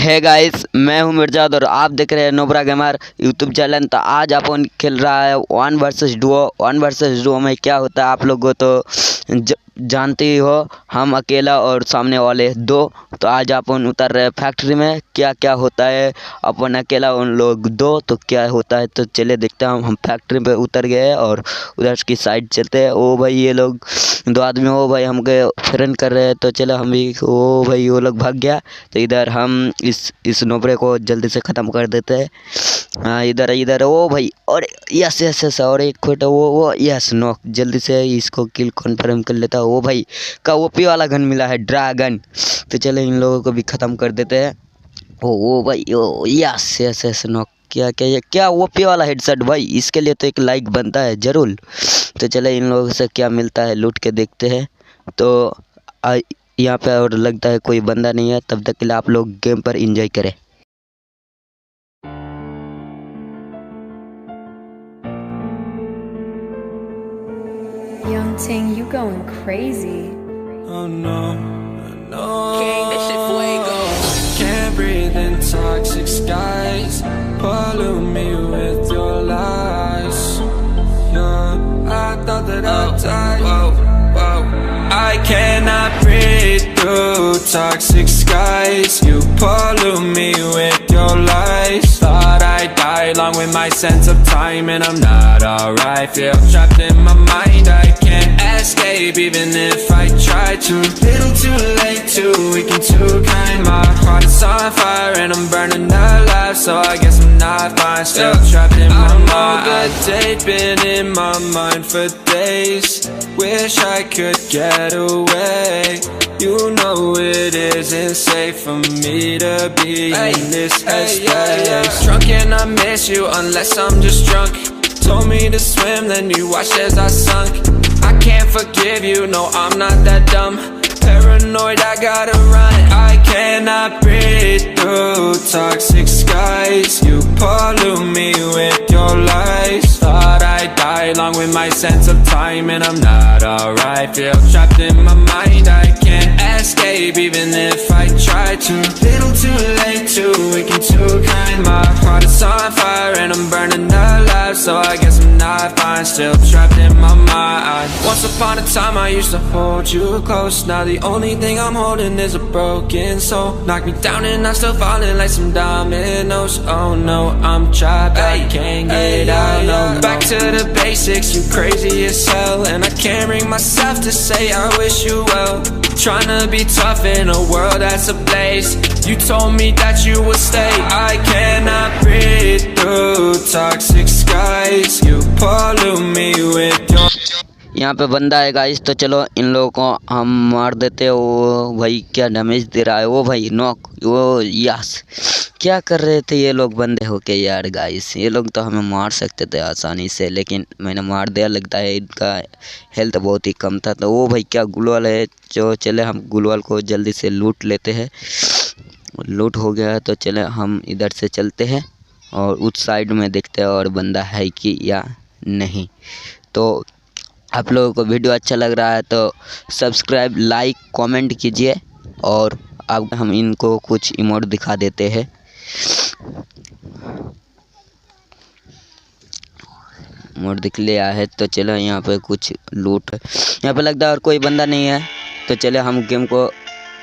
है गाइस, मैं हूं मिर्जाद और आप देख रहे हैं नोब्रा गेमर यूट्यूब चैनल। तो आज अपन खेल रहा है 1 वर्सेस डुओ में क्या होता है आप लोगों तो जानते ही हो। हम अकेला और सामने वाले दो। तो आज अपन उतर रहे फैक्ट्री में, क्या क्या होता है। अपन अकेला उन लोग दो तो क्या होता है। तो चले देखते हैं। हम फैक्ट्री पे उतर गए और उधर की साइड चलते हैं। ओ भाई ये लोग दो आदमी हो भाई हमको फ्रेंड कर रहे हैं। तो चलो हम भी, ओ भाई वो लोग भाग गया। तो इधर हम इस नोबरे को जल्दी से ख़त्म कर देते हैं। हाँ इधर ओ भाई, और यस और एक खोटा वो यस नॉक। जल्दी से इसको किल कन्फर्म कर लेता है। ओ भाई का ओपी वाला गन मिला है, ड्रैगन। तो चलो इन लोगों को भी ख़त्म कर देते हैं। ओ भाई ओ यस नॉक। क्या ओपी वाला हेडसेट भाई, इसके लिए तो एक लाइक बनता है ज़रूर। तो चले इन लोगों से क्या मिलता है लूट के देखते हैं। तो यहाँ पे और लगता है कोई बंदा नहीं है। तब तक के लिए आप लोग गेम पर एंजॉय करें। Young Ting, you going crazy. Oh no, no. King, this shit fuego. Can't breathe in toxic skies. Pollute me with your lies. Yeah, I thought that I'd die. I cannot breathe through toxic skies. You pollute me with your lies. Thought I'd die along with my sense of time, and I'm not alright. Feel trapped in my mind, I can't escape even if I try to. Little too late, too weak and too kind. My heart is on fire and I'm burning alive. So I guess I'm not fine, still trapped in my mind. Good date, been in my mind for days. Wish I could get away. You know it isn't safe for me to be in this headspace. Drunk and I miss you unless I'm just drunk. Told me to swim, then you watched as I sunk. I can't forgive you, no I'm not that dumb. Paranoid, I gotta run. I cannot breathe through toxic skies. You pollute me with your lies. Thought I'd die along with my sense of time, and I'm not alright. Feel trapped in my mind, I can't escape even if I try to. Little too late, too weak and too kind. My heart is on fire and I'm burning alive. So I guess I'm not fine, still trapped in my mind. Once upon a time I used to hold you close. Now the only thing I'm holding is a broken soul. Knock me down and I'm still falling like some dominoes. Oh no, I'm trapped, I can't get out, no. Back to the basics, you crazy as hell. And I can't bring myself to say I wish you well. Trying to be tough in a world that's ablaze. You told me that you would stay. I cannot breathe through toxic skies. You pollute me with your. यहाँ पे बंदा है guys. तो चलो इन लोगों को हम मार देते हैं। वो भाई क्या डैमेज दे रहा है। वो भाई नॉक, वो यस। क्या कर रहे थे ये लोग बंदे होके यार गाइस। ये लोग तो हमें मार सकते थे आसानी से, लेकिन मैंने मार दिया। लगता है इनका हेल्थ बहुत ही कम था। तो वो भाई क्या गुलवाल है। जो चले हम गुलवाल को जल्दी से लूट लेते हैं। लूट हो गया है तो चले हम इधर से चलते हैं और उस साइड में देखते हैं और बंदा है कि या नहीं। तो आप लोगों को वीडियो अच्छा लग रहा है तो सब्सक्राइब, लाइक, कमेंट कीजिए। और अब हम इनको कुछ इमोट दिखा देते हैं। इमोट दिख लिया है तो चलो यहाँ पे कुछ लूट। यहाँ पे लगता है और कोई बंदा नहीं है। तो चले हम गेम को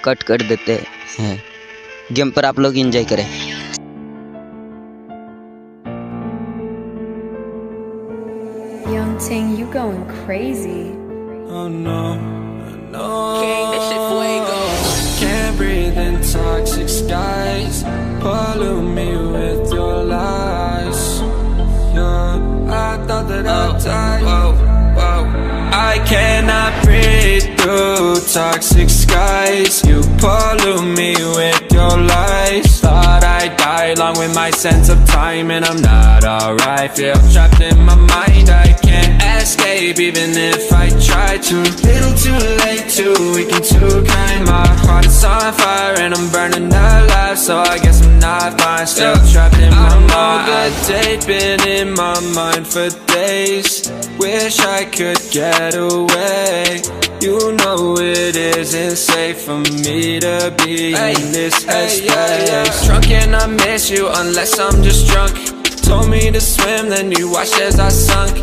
कट कर देते हैं। गेम पर आप लोग एंजॉय करें। Young Ting, you going crazy. Oh no, no. King, this shit fuego. Can't breathe in toxic skies. Pollute me with your lies. Yeah, I thought that I'd die. I cannot breathe through toxic skies. You pollute me with your lies. Thought I'd die along with my sense of time, and I'm not alright. Feel trapped in my mind, I can't escape even if I try to. Little too late, too weak and too kind. My heart is on fire and I'm burning alive. So I guess I'm not fine, still trapped in my mind. Good date, been in my mind for days. wish I could get away. You know it isn't safe for me to be in this headspace. Drunk and I miss you unless I'm just drunk. Told me to swim, then you watched as I sunk.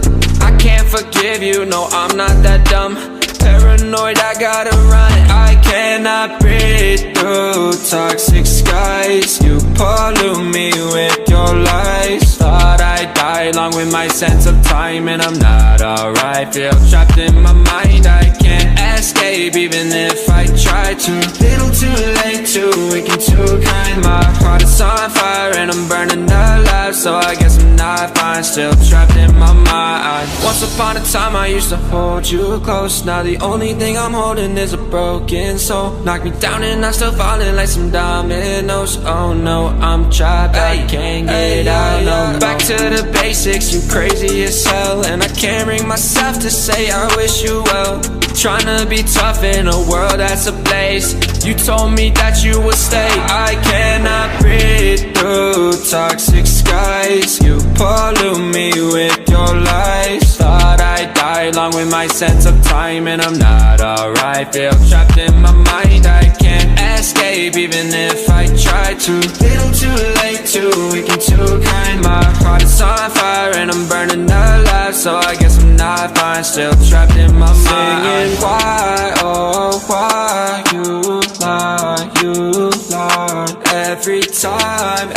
I can't forgive you, no, I'm not that dumb. Paranoid, I gotta run. I cannot breathe through toxic skies. You pollute me with your lies. Thought I'd die along with my sense of time, and I'm not alright. Feel trapped in my mind, I can't escape even if I try to. Little too late, too weak and too kind. My heart is on fire and I'm burning alive, so I guess I'm not fine. Still trapped in my mind. Once upon a time I used to hold you close. Now the only thing I'm holding is a broken soul. Knock me down and I'm still falling like some dominoes. Oh no, I'm trapped, I can't get out. No, back to the basics, you crazy as hell. And I can't bring myself to say I wish you well. Tryna be tough in a world that's ablaze. You told me that you would stay. I cannot breathe through toxic skies. You pollute me with your lies. Thought I'd die along with my sense of time, and I'm not alright. Feel trapped in my mind, I can't escape even if I try to. Little too late, too weak and too kind. My heart is on fire and I'm burning alive, so I guess I'm not fine. Still trapped in my mind. Singing why, oh why you lie, you lie. Every time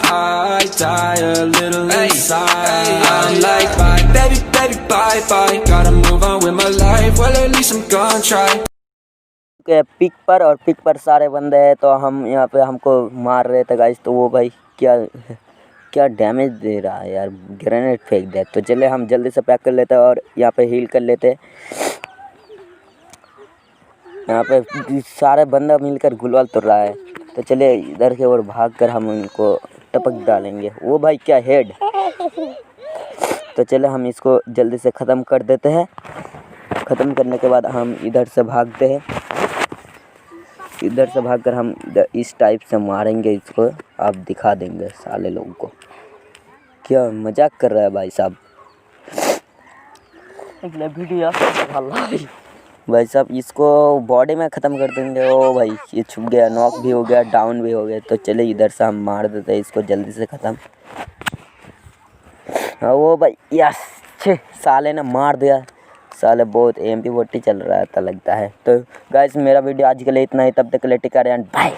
I die a little inside. I'm like bye, baby, baby, bye, bye. Gotta move on with my life, well at least I'm gonna try. Pick पर, और pick पर सारे बंदे हैं, तो हम यहाँ पे हमको मार रहे थे गाइस। तो वो भाई क्या डैमेज दे रहा है यार, ग्रेनेड फेंक दिया। तो चले हम जल्दी से पैक कर लेते हैं और यहाँ पे हील कर लेते हैं। यहाँ पे सारे बंदा मिलकर गुलवाल तोड़ रहा है, तो चले इधर के ओर भाग कर हम उनको टपक डालेंगे। वो भाई क्या हेड। तो चले हम इसको जल्दी से ख़त्म कर देते हैं। ख़त्म करने के बाद हम इधर से भागते हैं। इधर से भागकर हम इस टाइप से मारेंगे इसको, आप दिखा देंगे साले लोगों को। क्या मजाक कर रहा है भाई साहब। भाई साहब इसको बॉडी में ख़त्म कर देंगे। ओ भाई ये छुप गया, नॉक भी हो गया, डाउन भी हो गया। तो चले इधर से हम मार देते हैं इसको जल्दी से ख़त्म। हाँ वो भाई यस, साले ने मार दिया। साले बहुत MP40 चल रहा था लगता है। तो गाइस मेरा वीडियो आज के लिए इतना ही, तब तक के लिए टेक केयर एंड बाय।